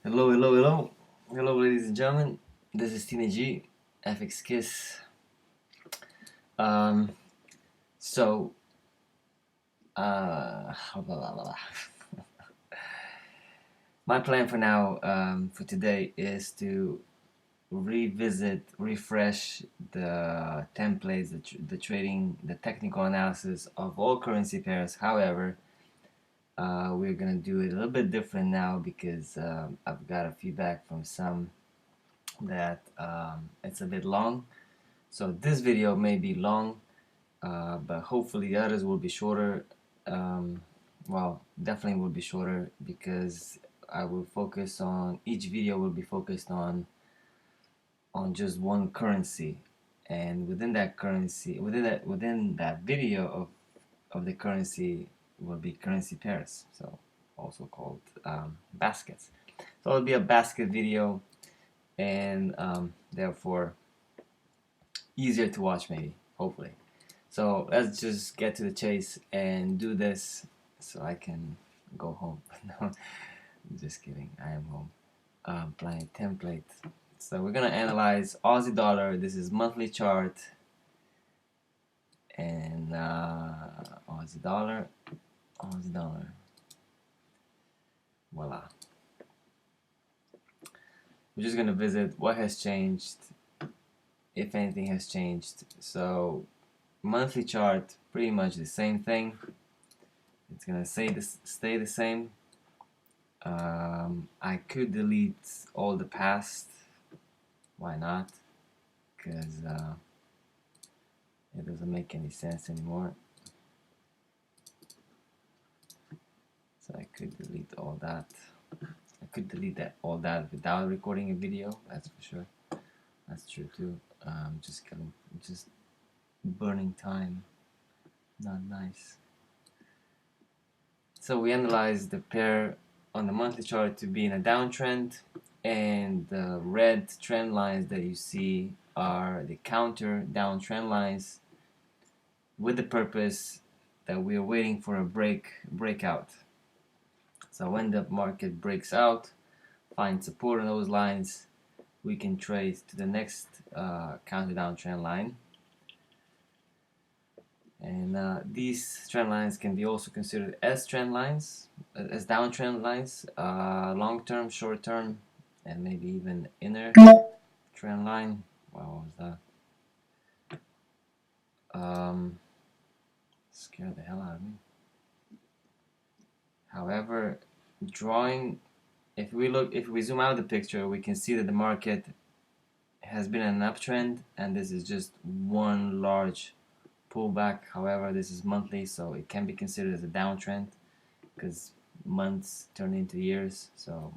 Hello, hello, hello. Hello, ladies and gentlemen. This is Tina G, FX Kiss. Um, so, blah, blah, blah, blah. My plan for now, for today, is to refresh the templates, the trading, the technical analysis of all currency pairs. However, we're gonna do it a little bit different now because I've got a feedback from some that it's a bit long. So this video may be long, but hopefully the others will be shorter. Well, definitely will be shorter because I will focus on each video will be focused on just one currency, and within that currency, within that video of the currency will be currency pairs, so also called baskets. So it'll be a basket video, and therefore easier to watch, maybe, hopefully. So let's just get to the chase and do this so I can go home. No, just kidding. I am home. Applying template. So we're gonna analyze Aussie dollar. This is monthly chart, and Aussie dollar. Voila. We're just gonna visit what has changed, if anything has changed. So monthly chart, pretty much the same thing. It's gonna stay the same. I could delete all the past. Why not? Because it doesn't make any sense anymore. So I could delete all that. I could delete all that without recording a video. That's for sure. That's true too. Just burning time. Not nice. So we analyzed the pair on the monthly chart to be in a downtrend, and the red trend lines that you see are the counter downtrend lines, with the purpose that we are waiting for a breakout. So when the market breaks out, find support on those lines, we can trade to the next counter downtrend line. And these trend lines can be also considered as trend lines, as downtrend lines, long-term, short-term, and maybe even inner trend line. Wow, what was that? Scared the hell out of me. However, if we zoom out the picture, we can see that the market has been an uptrend, and this is just one large pullback. However, this is monthly, so it can be considered as a downtrend because months turn into years, so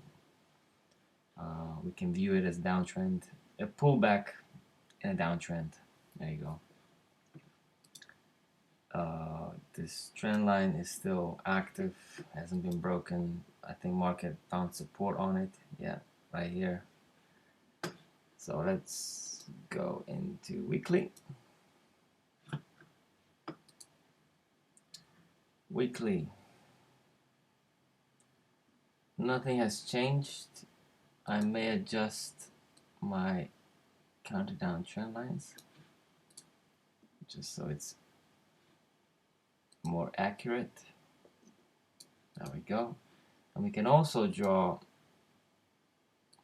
we can view it as a downtrend, a pullback and a downtrend. There you go. This trend line is still active, hasn't been broken. I think market found support on it. Yeah, right here. So let's go into weekly. Nothing has changed. I may adjust my counter down trend lines just so it's more accurate. There we go. And we can also draw,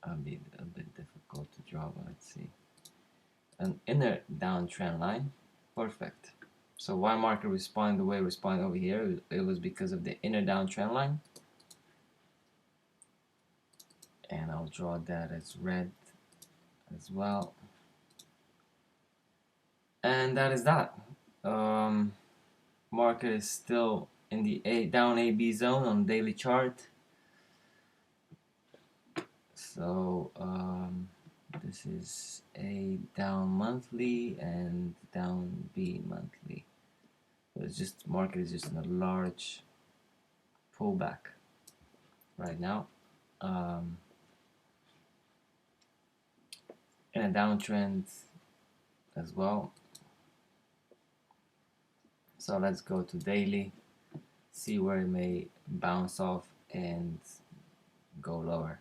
it'll be a bit difficult to draw, but let's see, an inner downtrend line. Perfect. So why market responded the way it responded over here? It was because of the inner downtrend line. And I'll draw that as red as well. And that is that. Market is still in the down AB zone on daily chart. So this is A down monthly and down B monthly. So it's just market is just in a large pullback right now. In a downtrend as well. So let's go to daily, see where it may bounce off and go lower.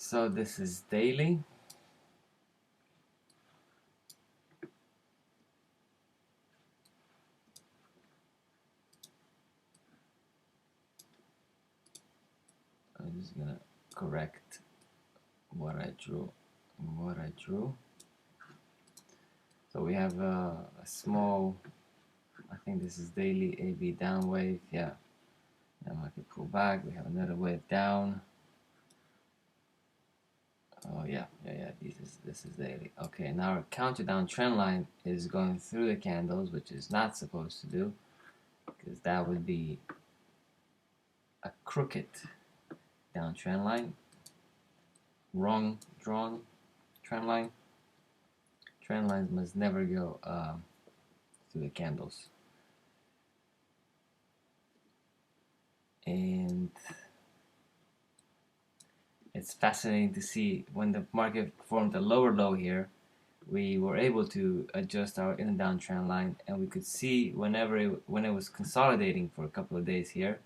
So this is daily. I'm just gonna correct what I drew. So we have a small, I think this is daily AB down wave. Yeah. Now I can pull back. We have another wave down. Oh yeah. This is daily. Okay, now our counter down trend line is going through the candles, which is not supposed to do, because that would be a crooked down trend line. Wrong drawn trend line. Trend lines must never go through the candles. And it's fascinating to see when the market formed a lower low here, we were able to adjust our in and down trend line, and we could see when it was consolidating for a couple of days here,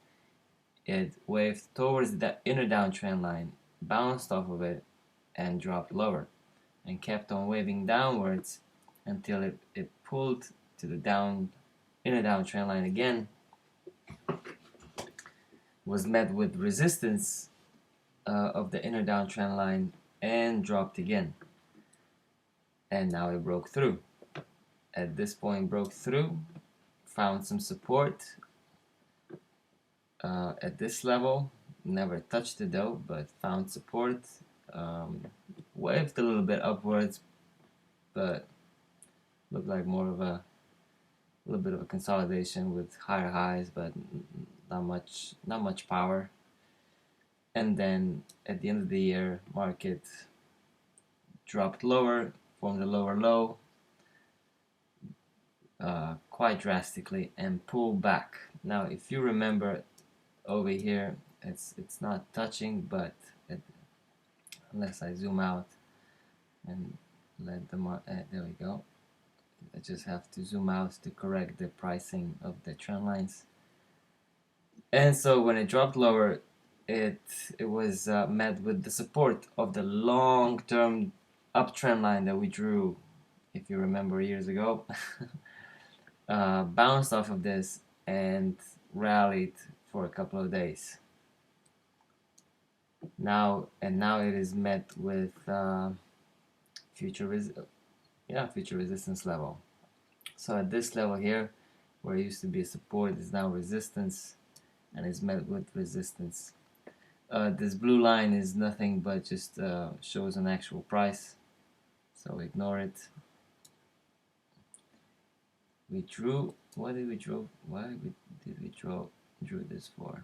it waved towards the inner down trend line, bounced off of it, and dropped lower, and kept on waving downwards until it pulled to the inner down trend line again, was met with resistance of the inner down trend line, and dropped again. And now it broke through. At this point, broke through, found some support at this level. Never touched it though, but found support. Waved a little bit upwards, but looked like more of a little bit of a consolidation with higher highs, but not much power. And then at the end of the year, market dropped lower, formed a lower low quite drastically, and pulled back. Now, if you remember over here, it's not touching, but unless I zoom out and let the there we go. I just have to zoom out to correct the pricing of the trend lines. And so when it dropped lower, it was met with the support of the long-term uptrend line that we drew, if you remember, years ago. Bounced off of this and rallied for a couple of days. Now it is met with future resistance level. So at this level here, where it used to be a support, is now resistance, and is met with resistance. This blue line is nothing but just shows an actual price, so ignore it. We drew. What did we draw? Did we drew this for?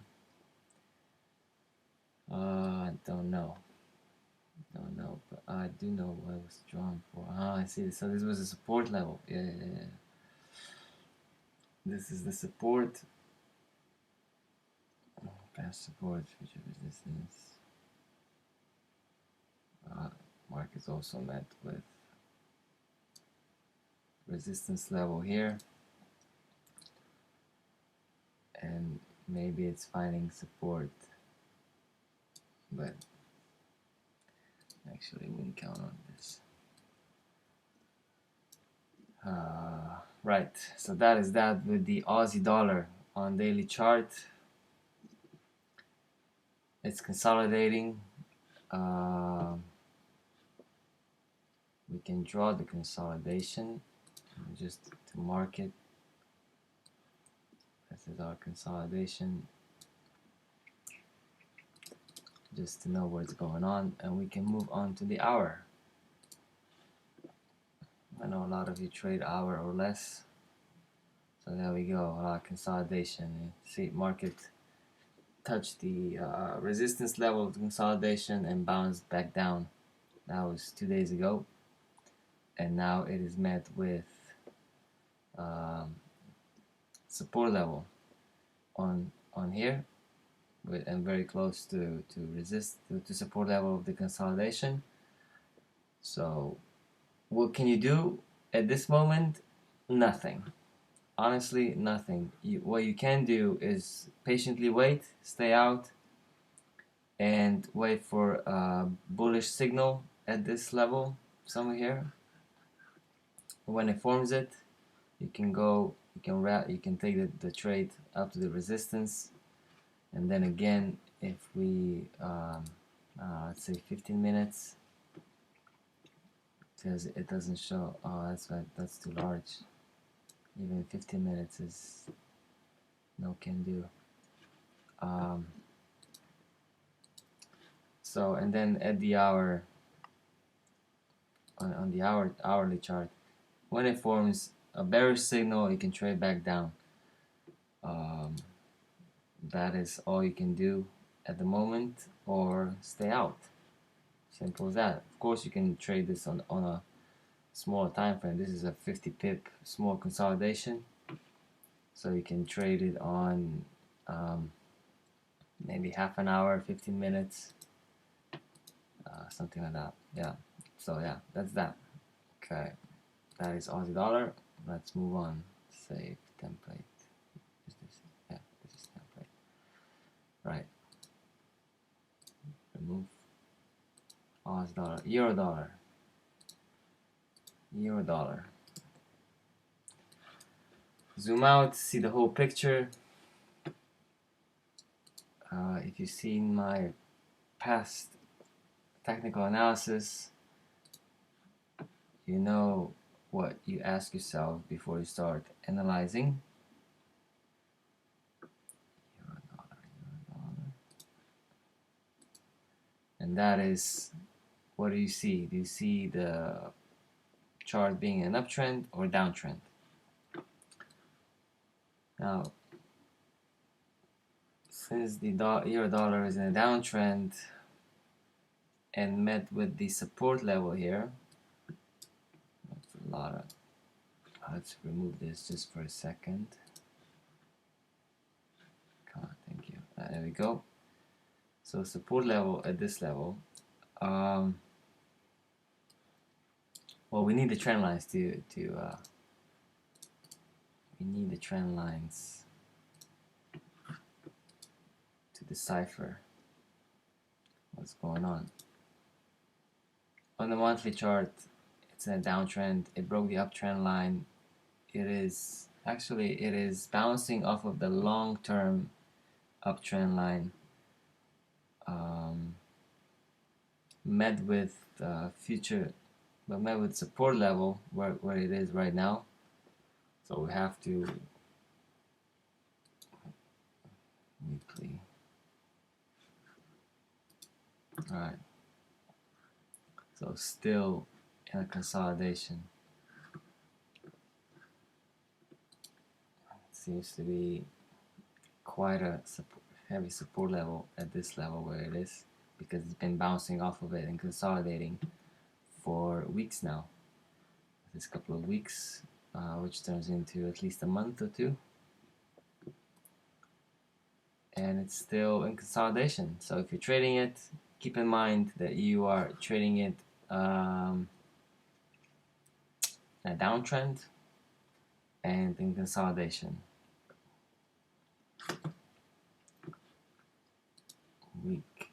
I don't know. But I do know what it was drawn for. Ah, I see. So this was a support level. Yeah. This is the support. Past support, future resistance. Market's also met with resistance level here, and maybe it's finding support, but actually wouldn't count on this. Right, so that is that with the Aussie dollar on daily chart. It's consolidating. We can draw the consolidation just to mark it. This is our consolidation, just to know what's going on, and we can move on to the hour. I know a lot of you trade hour or less, so there we go. A lot of consolidation. You see, market touched the resistance level of the consolidation and bounced back down. That was 2 days ago, and now it is met with support level on here, and very close to support level of the consolidation. So what can you do at this moment? Nothing. Honestly, nothing. What you can do is patiently wait, stay out, and wait for a bullish signal at this level somewhere here. When it forms it, you can go, you can take the trade up to the resistance, and then again, if we let's say 15 minutes, because it doesn't show. Oh, that's right, that's too large. Even 15 minutes is no can do. So, and then at the hour, on the hourly chart, when it forms a bearish signal, you can trade back down. That is all you can do at the moment, or stay out. Simple as that. Of course, you can trade this on a smaller time frame. This is a 50 pip small consolidation, so you can trade it on maybe half an hour, 15 minutes, something like that. Yeah. So yeah, that's that. Okay, that is Aussie dollar. Let's move on. Save template. Is this? Yeah, this is template. Right. Remove Aussie dollar. Euro dollar. Euro dollar. Zoom out, see the whole picture. If you've seen my past technical analysis, you know what you ask yourself before you start analyzing. Euro dollar. And that is, what do you see? Do you see the chart being an uptrend or downtrend? Now, since the euro dollar is in a downtrend and met with the support level here, that's a lot of, let's remove this just for a second. Come on, thank you. There we go. So support level at this level. Well, we need the trend lines we need the trend lines to decipher what's going on. On the monthly chart, it's in a downtrend. It broke the uptrend line. It is bouncing off of the long-term uptrend line. Met with met with support level where it is right now. So we have to weekly. All right. So still in a consolidation. It seems to be quite a heavy support level at this level where it is, because it's been bouncing off of it and consolidating for weeks now. This couple of weeks, which turns into at least a month or two. And it's still in consolidation. So if you're trading it, keep in mind that you are trading it in a downtrend and in consolidation. Week.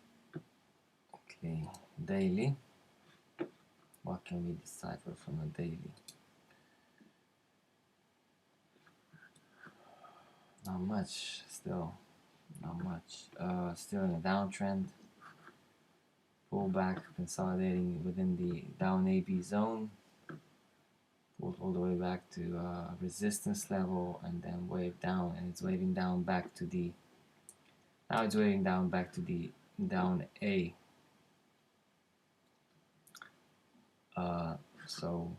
Okay, daily. What can we decipher from a daily? Not much, still. Not much. Still in a downtrend. Pullback, consolidating within the down AB zone. Pulled all the way back to resistance level and then wave down, and it's waving down back to the. Now it's waving down back to the down A. So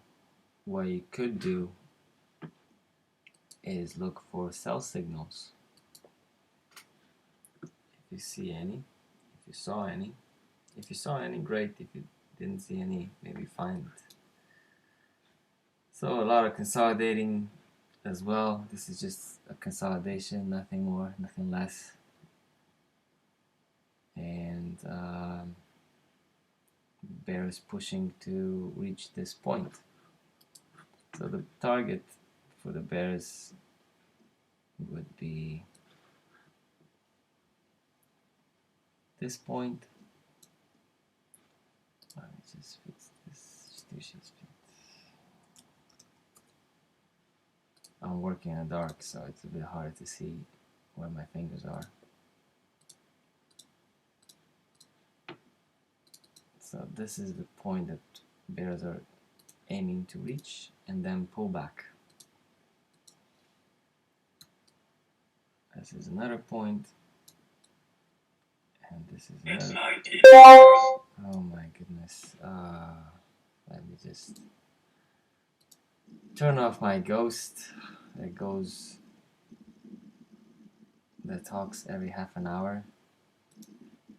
what you could do is look for sell signals. If you see any, if you saw any, great. If you didn't see any, maybe find it. So a lot of consolidating as well. This is just a consolidation, nothing more, nothing less. And bear is pushing to reach this point. So the target for the bears would be this point. Let me just fix this. I'm working in the dark, so it's a bit hard to see where my fingers are. So this is the point that bears are aiming to reach, and then pull back. This is another point, and this is another. Oh my goodness. Let me just turn off my ghost that talks every half an hour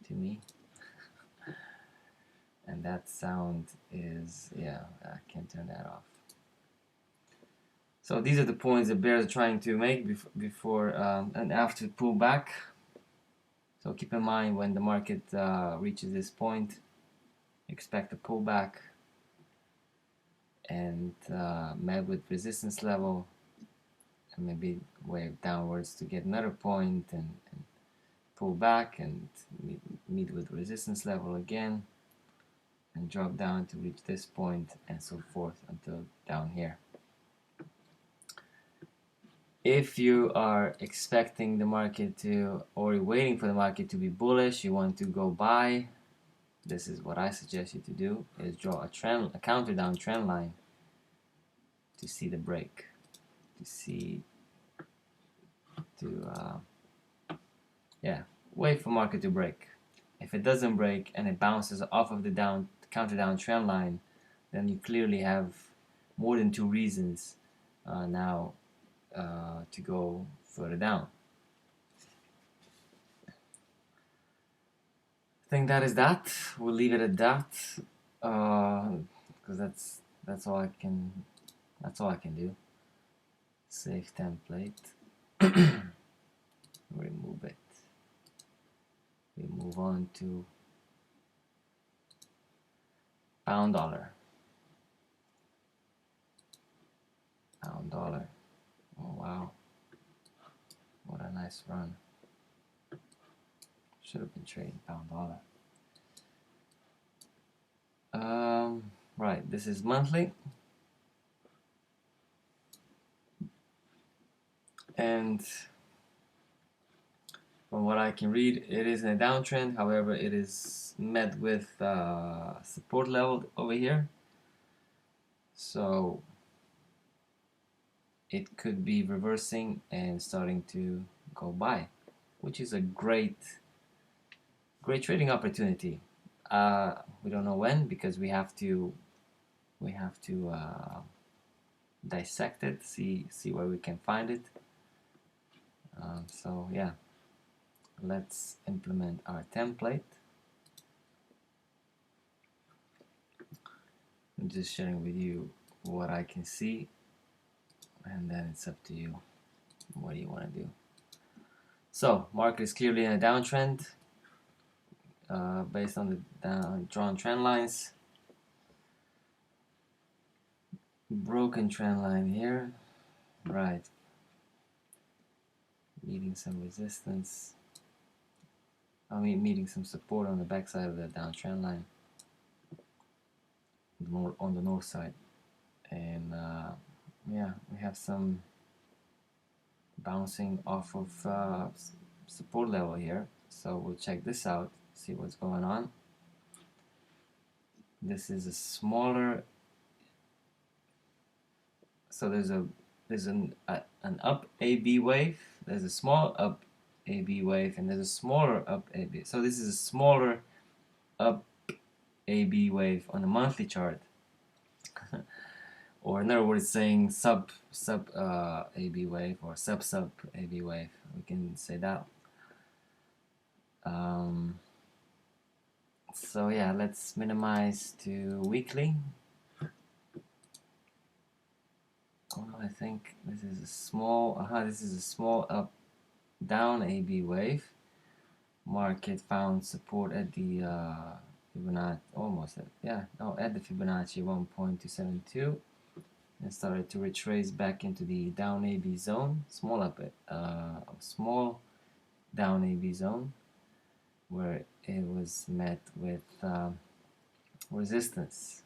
to me. And that sound is, yeah, I can't turn that off. So these are the points that bears are trying to make before and after pullback. So keep in mind when the market reaches this point, expect a pullback and met with resistance level, and maybe wave downwards to get another point and pull back and meet with resistance level again, and drop down to reach this point, and so forth until down here. If you are expecting the market to, or you're waiting for the market to be bullish, you want to go buy, this is what I suggest you to do, is draw a counter down trend line to see the break, wait for market to break. If it doesn't break and it bounces off of the counter down trend line, then you clearly have more than two reasons now to go further down. I think that is that. We'll leave it at that because that's all I can do. Save template. Remove it. We move on to pound dollar. Pound dollar. Oh wow. What a nice run. Should have been trading pound dollar. Right, this is monthly. And from what I can read, it is in a downtrend. However, it is met with support level over here. So it could be reversing and starting to go buy, which is a great trading opportunity. We don't know when, because we have to dissect it, see where we can find it. So yeah, let's implement our template. I'm just sharing with you what I can see, and then it's up to you. What do you want to do? So market is clearly in a downtrend based on the drawn trend lines. Broken trend line here, right? Meeting some resistance. Meeting some support on the backside of the downtrend line, more on the north side, and yeah, we have some bouncing off of support level here. So we'll check this out, see what's going on. This is a smaller. So there's an up AB wave. There's a small up AB wave, and there's a smaller up AB. So this is a smaller up AB wave on the monthly chart, or in other words, saying sub AB wave or sub AB wave. We can say that. So yeah, let's minimize to weekly. I think this is a small. This is a small up down AB wave. Market found support at the Fibonacci, at the Fibonacci 1.272, and started to retrace back into the down AB zone, small down AB zone. where it was met with resistance.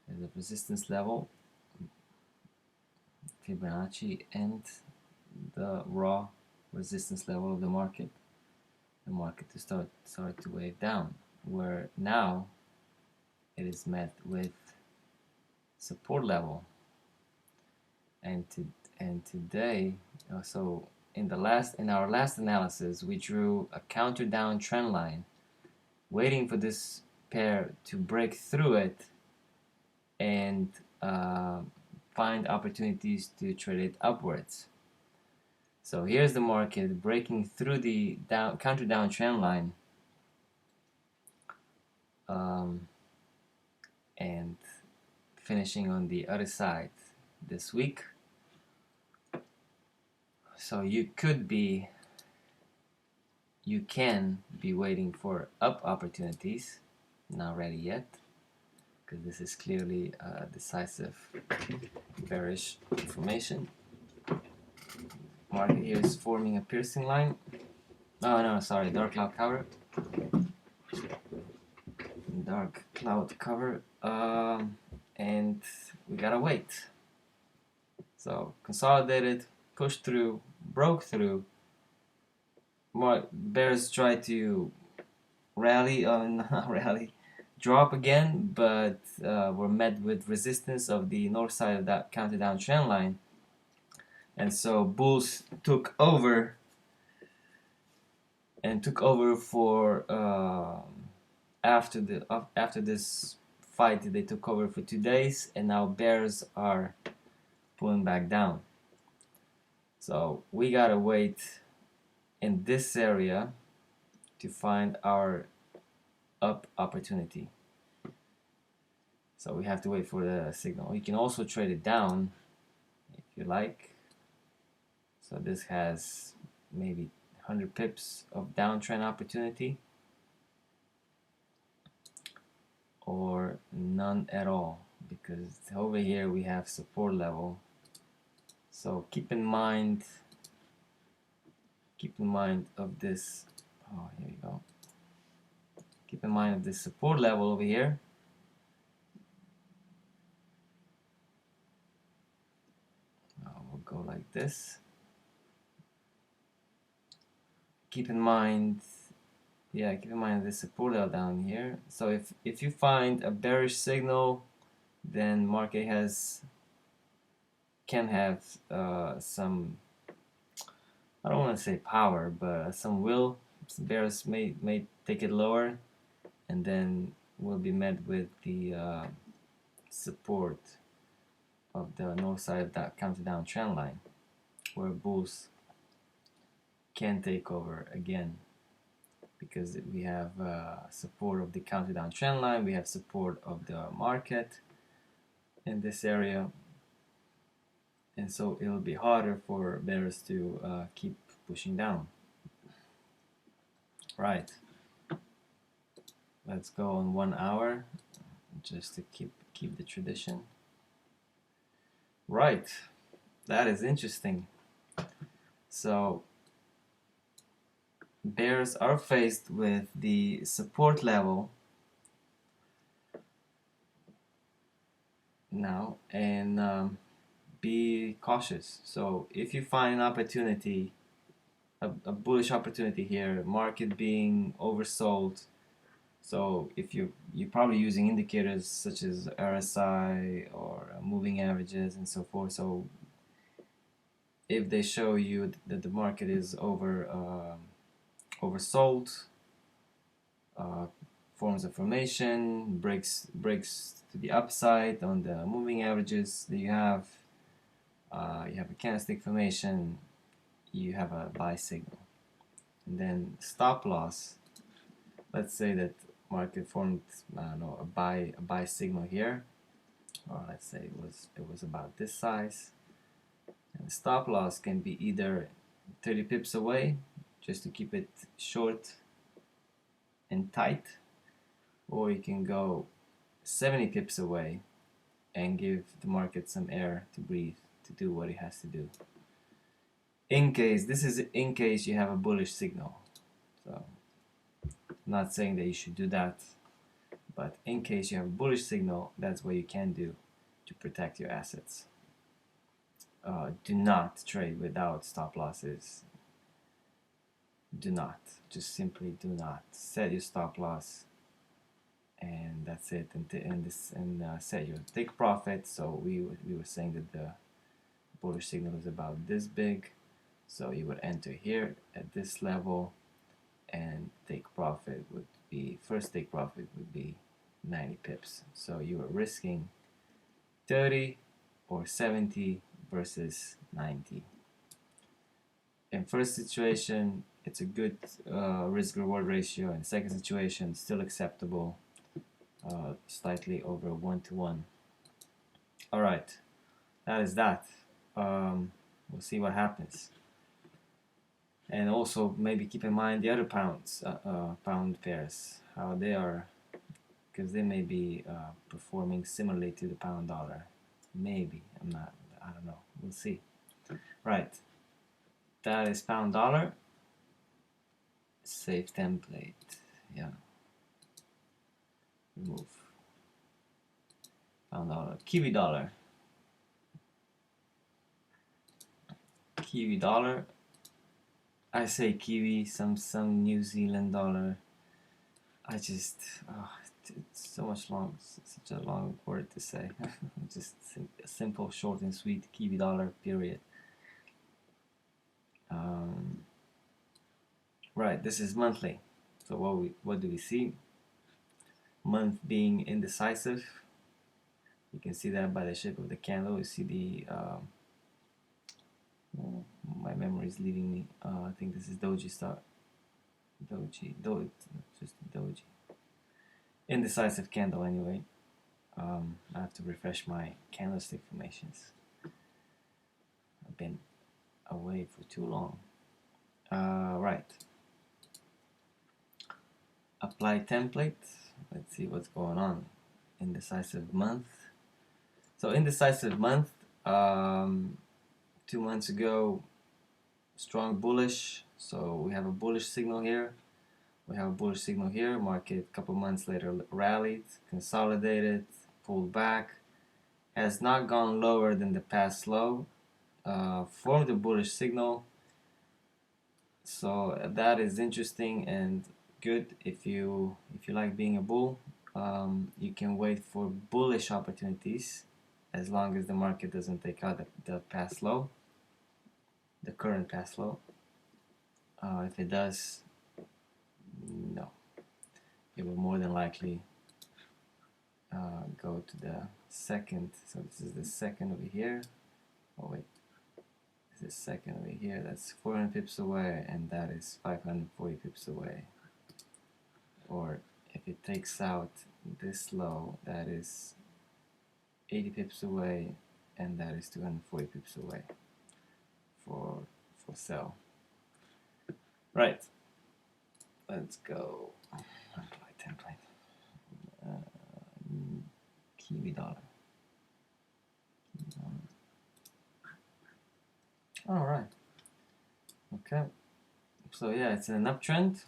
There's a resistance level, Fibonacci, and the raw resistance level of the market. The market to start to wave down, where now it is met with support level. And today, so in our last analysis, we drew a counter down trend line, waiting for this pair to break through it and find opportunities to trade it upwards. So here's the market breaking through the counter down trend line, and finishing on the other side this week. So you can be waiting for up opportunities, not ready yet, because this is clearly decisive bearish information. Market here is forming a piercing line. Oh no, sorry, dark cloud cover. Dark cloud cover, and we gotta wait. So consolidated, pushed through, broke through. More bears try to rally, not rally, drop again, but were met with resistance of the north side of that counter down trend line, and so bulls took over for after this fight. They took over for 2 days, and now bears are pulling back down. So we gotta wait in this area to find our up opportunity. So we have to wait for the signal. You can also trade it down if you like. So this has maybe 100 pips of downtrend opportunity, or none at all, because over here we have support level. So keep in mind of this. Oh, here you go. Keep in mind of this support level over here. We'll go like this. Keep in mind this support level down here. So if you find a bearish signal, then market can have some, I don't want to say power, but some will. Some bears may take it lower, and then will be met with the support of the north side of that counter down trend line, where bulls can take over again, because we have support of the counter down trend line, we have support of the market in this area, and so it'll be harder for bears to keep pushing down. Right, let's go on 1 hour just to keep the tradition. Right, that is interesting. So bears are faced with the support level now, and be cautious. So if you find an opportunity, a bullish opportunity here, market being oversold, so if you're probably using indicators such as RSI or moving averages and so forth. So if they show you that the market is oversold, forms a formation, breaks to the upside on the moving averages that you have a candlestick formation, you have a buy signal. And then stop loss, let's say that market formed a buy signal here, or let's say it was about this size, and the stop loss can be either 30 pips away, just to keep it short and tight, or you can go 70 pips away and give the market some air to breathe, to do what it has to do. In case you have a bullish signal. So Not saying that you should do that, but in case you have a bullish signal, that's what you can do to protect your assets. Do not trade without stop losses. Do not. Just simply do not. Set your stop loss, and that's it. And set your take profit. So we were saying that the bullish signal is about this big. So you would enter here at this level, and take profit would be, first take profit would be 90 pips. So you are risking 30 or 70 versus 90. In first situation, it's a good risk-reward ratio. In second situation, still acceptable, slightly over 1-to-1. All right, that is that. We'll see what happens. And also maybe keep in mind the other pound pairs, how they are, because they may be performing similarly to the pound dollar. Maybe, I don't know, we'll see. Right, that is pound dollar. Save template, yeah. Remove. Pound dollar, Kiwi dollar. Kiwi dollar. I say Kiwi, some New Zealand dollar. I just, it's so much long, such a long word to say. Just simple, short and sweet, Kiwi dollar, period. Right, this is monthly. So what do we see? Month being indecisive. You can see that by the shape of the candle. You see the my memory is leaving me. I think this is Doji stock. Just Doji. Indecisive candle anyway. I have to refresh my candlestick formations. I've been away for too long. Right. Apply template. Let's see what's going on. Indecisive month. So indecisive month. 2 months ago, strong bullish. So we have a bullish signal here. We have a bullish signal here. Market a couple months later rallied, consolidated, pulled back. Has not gone lower than the past low. Formed a bullish signal. So that is interesting and good if you like being a bull. You can wait for bullish opportunities as long as the market doesn't take out the past low, the current past low. If it does, no, it will more than likely go to the second. So this is the second over here. Oh wait, this is second over here. That's 400 pips away, and that is 540 pips away. Or if it takes out this low, that is 80 pips away, and that is 240 pips away for sell. Right, let's go. Apply template. Kiwi dollar. All right. Okay. So yeah, it's an uptrend.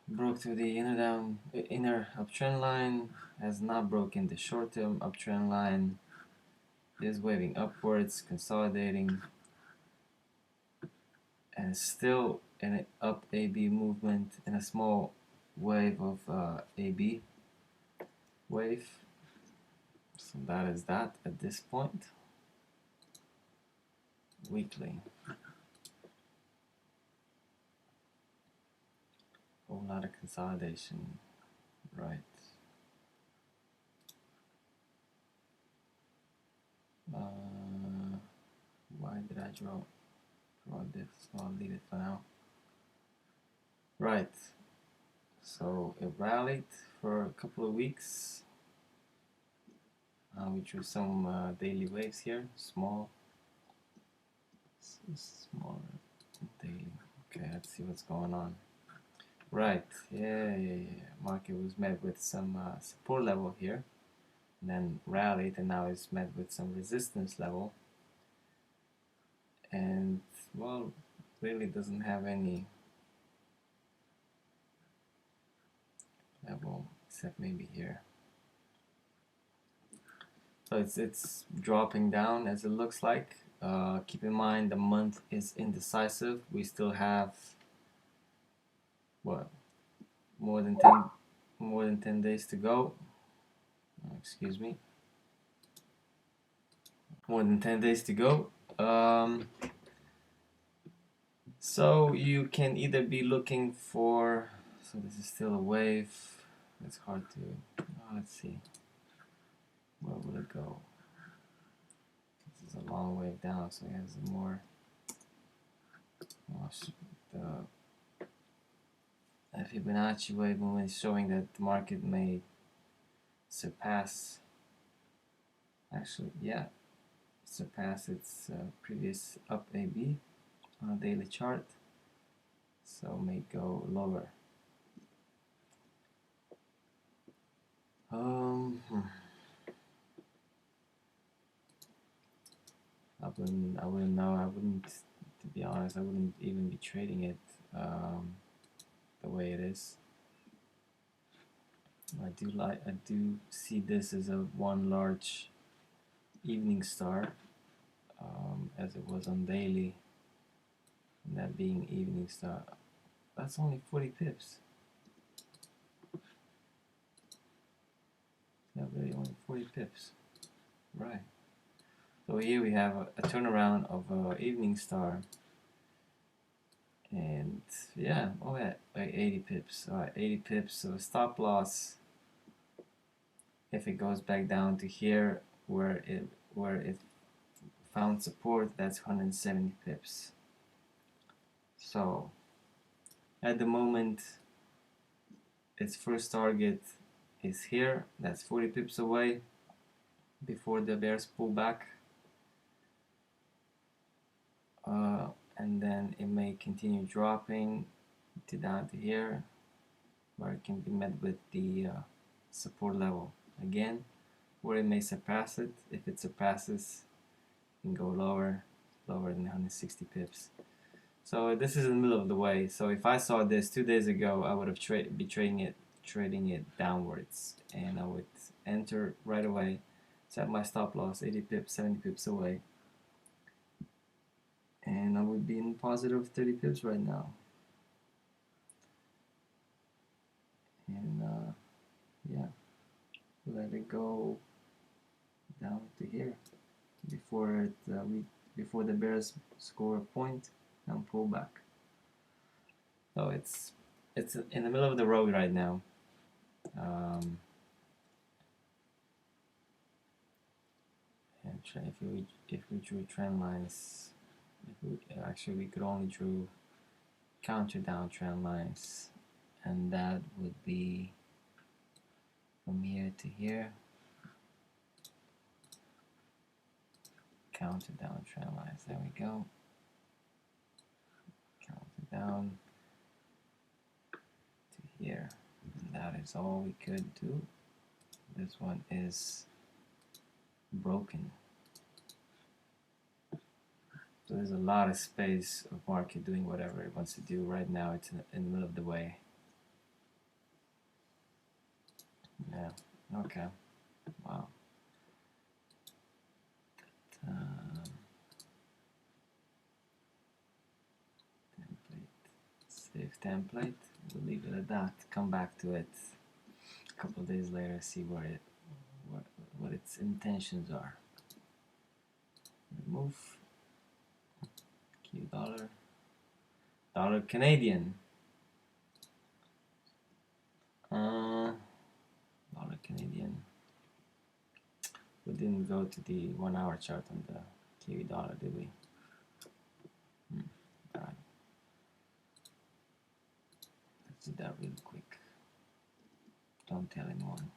Broke through the inner uptrend line. Has not broken the short-term uptrend line. Is waving upwards, consolidating, and still in an up AB movement in a small wave of AB wave. So that is that at this point. Weekly. Whole lot of consolidation, right? Why did I draw this? So I'll leave it for now. Right. So it rallied for a couple of weeks. We drew some daily waves here, smaller daily. Okay, let's see what's going on. Right, yeah. Market was met with some support level here, and then rallied, and now it's met with some resistance level. And well, really doesn't have any level, except maybe here. So it's dropping down as it looks like. Keep in mind the month is indecisive. We still have what, more than 10 days to go. Excuse me. More than 10 days to go. So you can either be looking for, so this is still a wave. It's hard to, let's see, where will it go? This is a long wave down, so it has more the Fibonacci wave movement is showing that the market may surpass, actually, yeah, surpass its previous up AB on a daily chart, so may go lower. I wouldn't know. I wouldn't, to be honest, I wouldn't even be trading it the way it is. I do see this as a one large evening star, as it was on daily. And that being evening star, that's only 40 pips. Yeah, really only 40 pips, right? So here we have a turnaround of evening star, and yeah, oh yeah, like 80 pips. All right, 80 pips. So stop loss, if it goes back down to here where it found support, that's 170 pips. So at the moment, its first target is here. That's 40 pips away before the bears pull back. And then it may continue dropping down to here, where it can be met with the support level again, where it may surpass it. If it surpasses, it can go lower than 160 pips. So this is in the middle of the way. So if I saw this 2 days ago, I would have be trading it downwards, and I would enter right away, set my stop loss 80 pips, 70 pips away, and I would be in positive 30 pips right now. And yeah, let it go down to here before before the bears score a point and pull back. So it's in the middle of the road right now. And if we drew trend lines, actually we could only drew counter down trend lines, and that would be from here to here. Counter down trend lines. There we go. Counter down to here. And that is all we could do. This one is broken. So there's a lot of space of market doing whatever it wants to do. Right now it's in the middle of the way. Yeah, okay. Wow. Template. Save template. We'll leave it at that. Come back to it a couple of days later, see what its intentions are. Remove. Q dollar. Dollar Canadian. Dollar Canadian. We didn't go to the 1 hour chart on the Kiwi dollar, did we? Alright. Let's do that really quick. Don't tell anyone.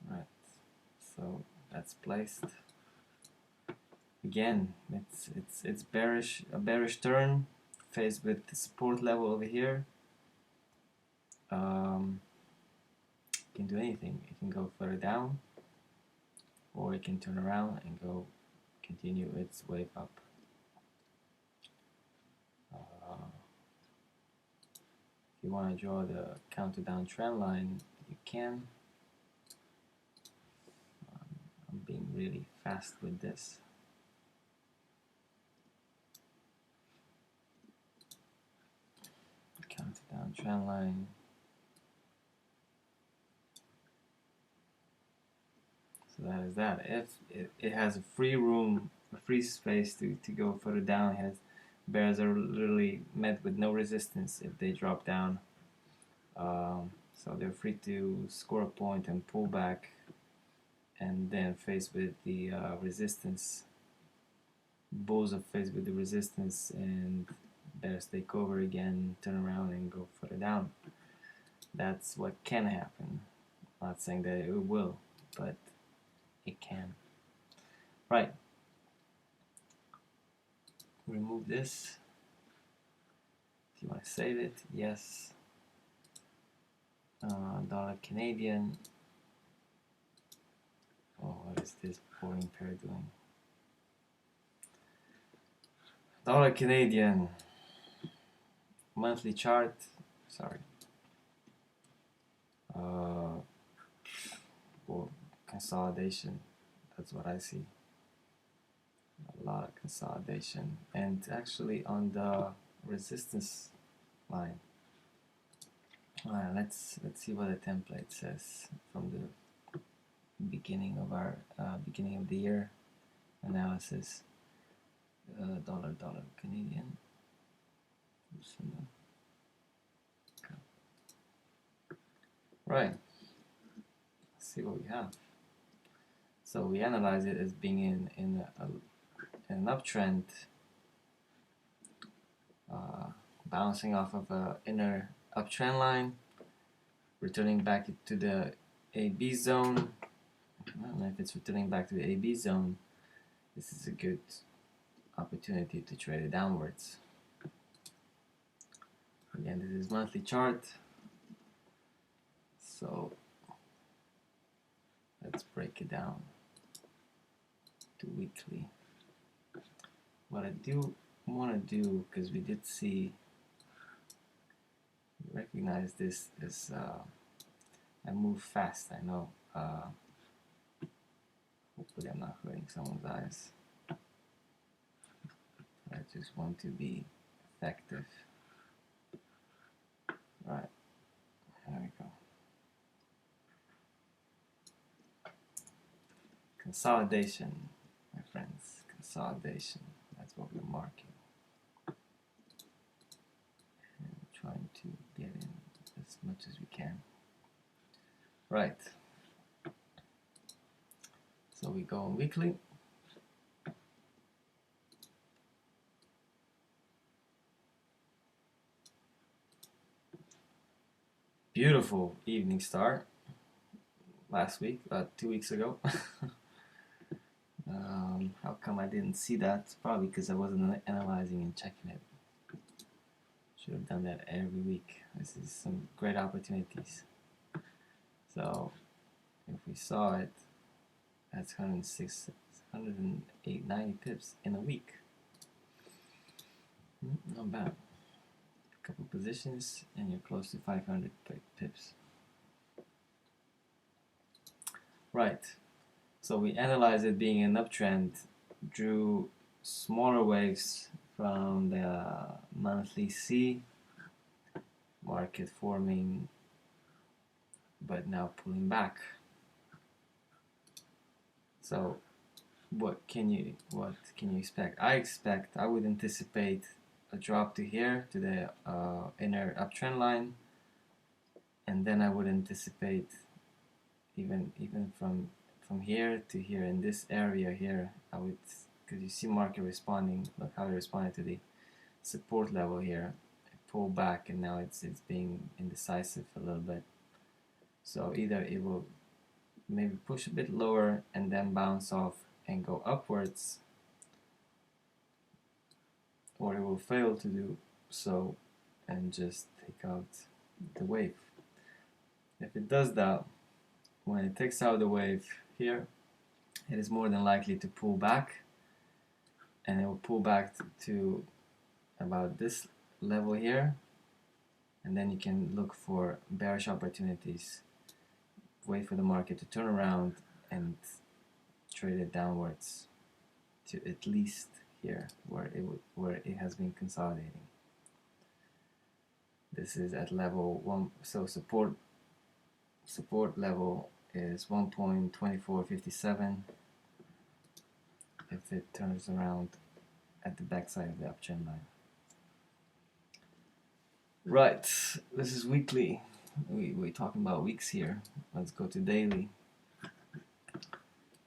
Right. So that's placed. Again, it's bearish, a bearish turn faced with the support level over here. It can do anything. It can go further down, or it can turn around and go continue its wave up. If you want to draw the counter down trend line, you can. I'm being really fast with this. Counter down trend line. So that is that. If it has a free room, a free space to go further down, bears are literally met with no resistance if they drop down. So they're free to score a point and pull back, and then faced with the resistance, bulls are faced with the resistance, and bears take over again, turn around and go further down. That's what can happen. I'm not saying that it will, but it can. Right. Remove this. Do you want to save it? Yes. Dollar Canadian. Oh, what is this boring pair doing? Dollar Canadian. Monthly chart. Sorry. Well, consolidation. That's what I see. A lot of consolidation, and actually on the resistance line. Alright, let's see what the template says from the beginning of our beginning of the year analysis. Dollar Canadian. Right. Let's see what we have. So we analyze it as being in an uptrend, bouncing off of an inner uptrend line, returning back to the AB zone. I don't know if it's returning back to the AB zone. This is a good opportunity to trade it downwards. Again, this is monthly chart. So let's break it down to weekly. What I do want to do, because we did see, recognize this as I move fast. I know. Hopefully, I'm not hurting someone's eyes. I just want to be effective. Right. There we go. Consolidation, my friends. Consolidation. That's what we're marking. And trying to get in as much as we can. Right. So we go on weekly. Beautiful evening star last week, 2 weeks ago. How come I didn't see that? Probably because I wasn't analyzing and checking it. Should have done that every week. This is some great opportunities. So if we saw it, that's 106, 108, 90 pips in a week. Not bad. A couple positions and you're close to 500 pips. Right. So we analyzed it being an uptrend, drew smaller waves from the monthly C, market forming, but now pulling back. So what can you expect? I would anticipate a drop to here, to the inner uptrend line, and then I would anticipate even from here to here, in this area here, I would, because you see market responding, look how it responded to the support level here. It pulled back and now it's being indecisive a little bit. So either it will maybe push a bit lower and then bounce off and go upwards, or it will fail to do so and just take out the wave. If it does that, when it takes out the wave here, it is more than likely to pull back, and it will pull back to about this level here, and then you can look for bearish opportunities, wait for the market to turn around and trade it downwards to at least here where it has been consolidating. This is at level 1, so support level is 1.2457 if it turns around at the backside of the uptrend line. Right, this is weekly. We're talking about weeks here. Let's go to daily.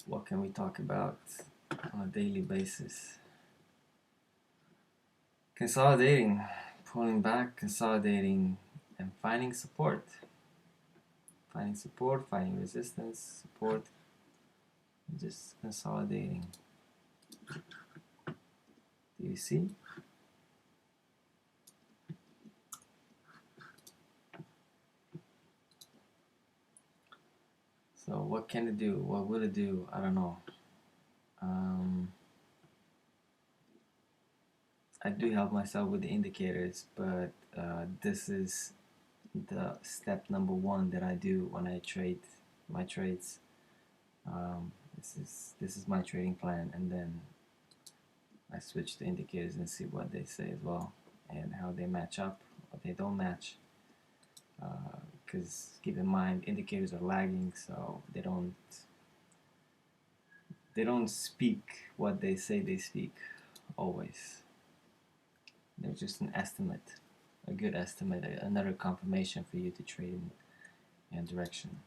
What can we talk about on a daily basis? Consolidating, pulling back, consolidating, and finding support. Finding support, finding resistance, support, just consolidating. Do you see? So what can it do? What will it do? I don't know. I do help myself with the indicators, but this is the step number 1 that I do when I trade my trades. This is my trading plan, and then I switch the indicators and see what they say as well, and how they match up, what they don't match. Because keep in mind, indicators are lagging, so they don't speak what they say they speak always. They're just an estimate, a good estimate, another confirmation for you to trade in a direction.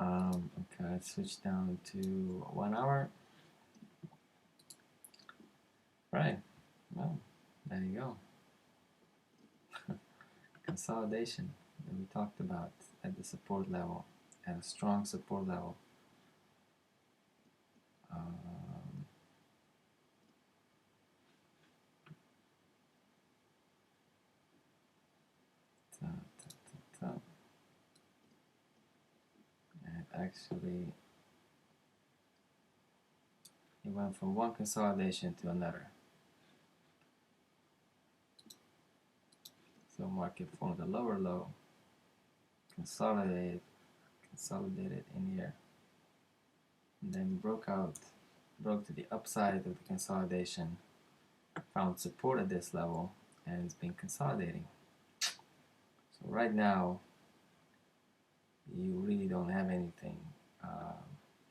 Okay, let's switch down to 1 hour. Right, well, there you go. Consolidation that we talked about at the support level, at a strong support level. And actually, it went from one consolidation to another. So market formed a lower low, consolidated in here, and then broke to the upside of the consolidation, found support at this level, and it's been consolidating. So right now, you really don't have anything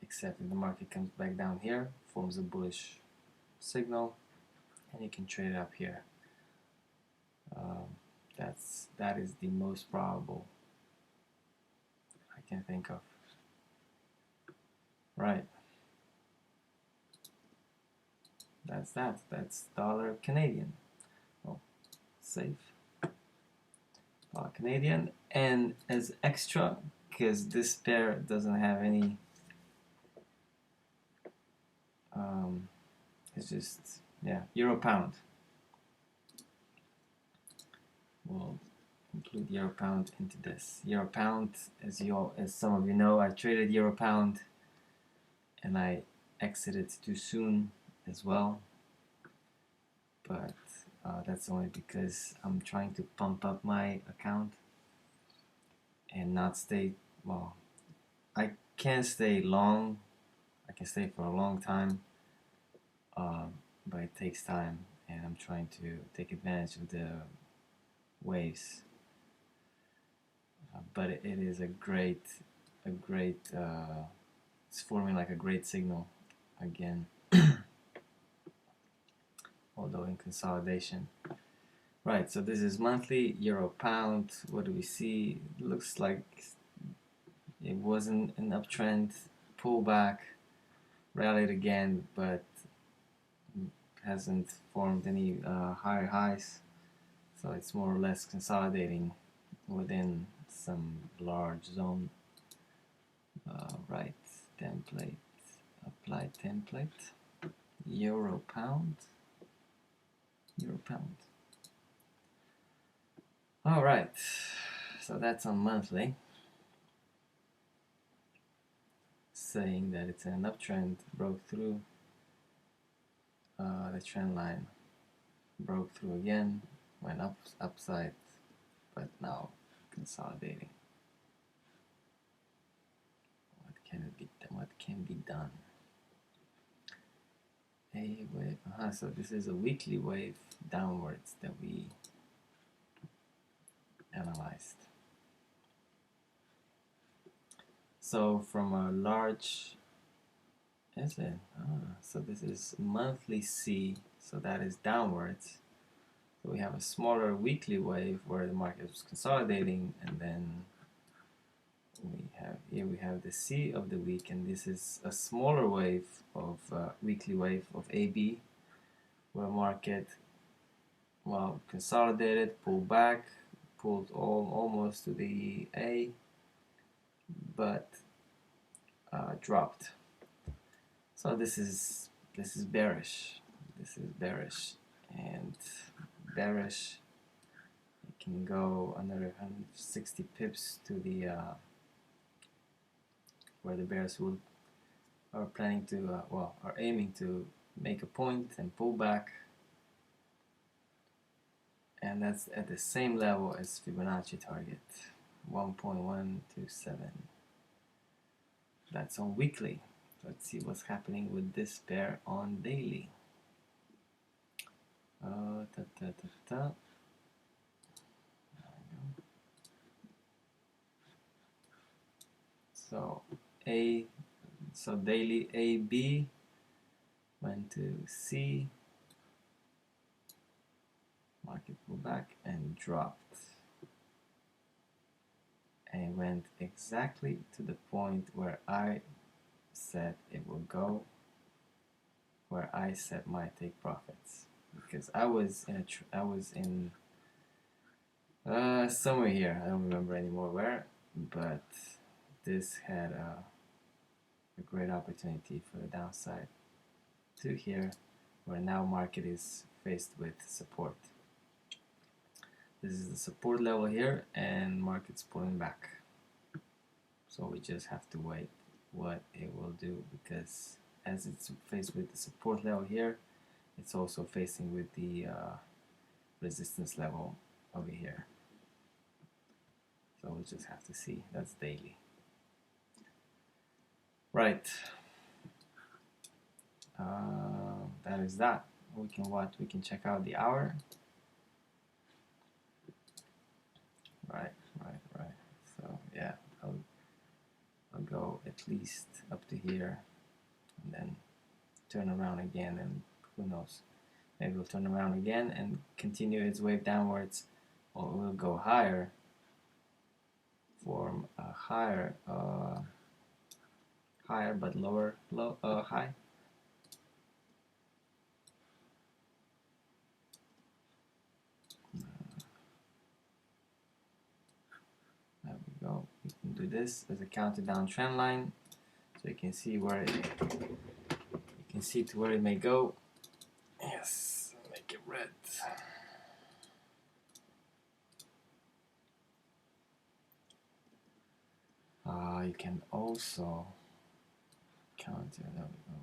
except if the market comes back down here, forms a bullish signal, and you can trade it up here. That is the most probable I can think of. Right. That's dollar Canadian. Oh, safe. Dollar Canadian, and as extra, because this pair doesn't have any. It's just, yeah, euro pound. We'll include euro pound into this. Euro pound, as some of you know, I traded euro pound, and I exited too soon as well. But that's only because I'm trying to pump up my account and not stay. Well, I can stay long. I can stay for a long time, but it takes time, and I'm trying to take advantage of the waves. But it is a great. It's forming like a great signal again, although in consolidation. Right, so this is monthly euro pound. What do we see? It looks like it wasn't an uptrend, pullback, rallied again, but hasn't formed any higher highs, so it's more or less consolidating within some large zone. Right, template, apply template, euro pound. All right, so that's on monthly, saying that it's an uptrend, broke through the trend line, broke through again, went upside, but now consolidating. What can be done? A wave. So this is a weekly wave downwards that we analyzed. So from a large, is it? So this is monthly C, so that is downwards. So we have a smaller weekly wave where the market was consolidating, and then we have the C of the week, and this is a smaller wave of weekly wave of AB, where market consolidated, pulled back, pulled almost to the A, but dropped. So this is bearish. This is bearish, and bearish. It can go another 160 pips to the where the bears are planning to are aiming to make a point and pull back, and that's at the same level as Fibonacci target 1.127. That's on weekly. Let's see what's happening with this pair on daily. So daily AB went to C, market pulled back and dropped, and it went exactly to the point where I said it will go, where I set my take profits, because I was in somewhere here, I don't remember anymore where, but this had a great opportunity for the downside to here, where now market is faced with support. This is the support level here, and market's pulling back. So we just have to wait what it will do, because as it's faced with the support level here, it's also facing with the resistance level over here. So we'll just have to see. That's daily. Right. That is that. We can check out the hour. Right. So yeah, I'll go at least up to here, and then turn around again, and who knows, maybe we'll turn around again and continue its wave downwards, or we'll go higher, form a higher but lower high. There we go. We can do this as a counted down trend line, so you can see where to where it may go. Yes, make it red. You can also counter. There we go.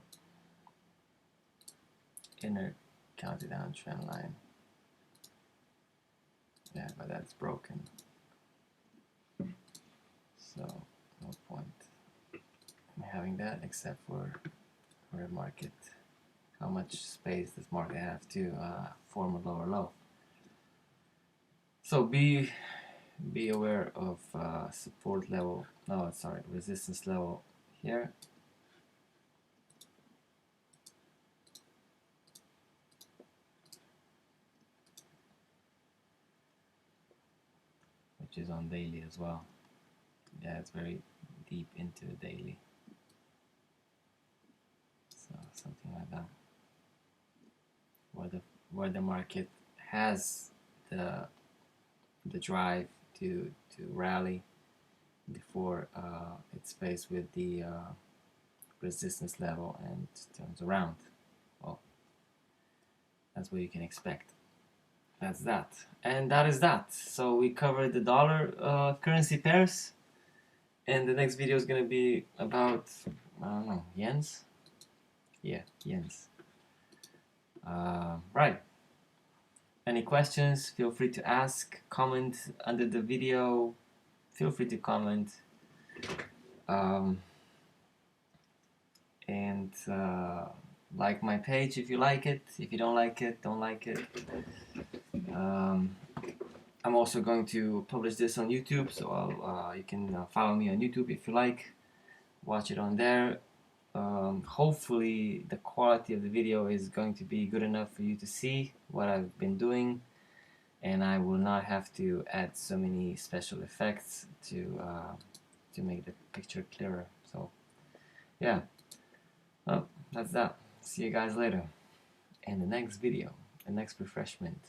Inner counted down trend line. Yeah, but that's broken. So no point in having that, except for a market. How much space does market have to form a lower low? So be aware of support level. No, sorry, resistance level here. Which is on daily as well. Yeah, it's very deep into the daily. So something like that. Where the market has the drive to rally before it's faced with the resistance level and turns around. Well, that's what you can expect. That's that, and that is that. So we covered the dollar currency pairs, and the next video is going to be about, I don't know, yens. Yeah, yens. Right. Any questions, feel free to ask, comment under the video, feel free to comment. And like my page if you like it. If you don't like it, don't like it. I'm also going to publish this on YouTube, so you can follow me on YouTube if you like. Watch it on there. Hopefully the quality of the video is going to be good enough for you to see what I've been doing, and I will not have to add so many special effects to make the picture clearer. So yeah, well, that's that. See you guys later in the next video, the next refreshment.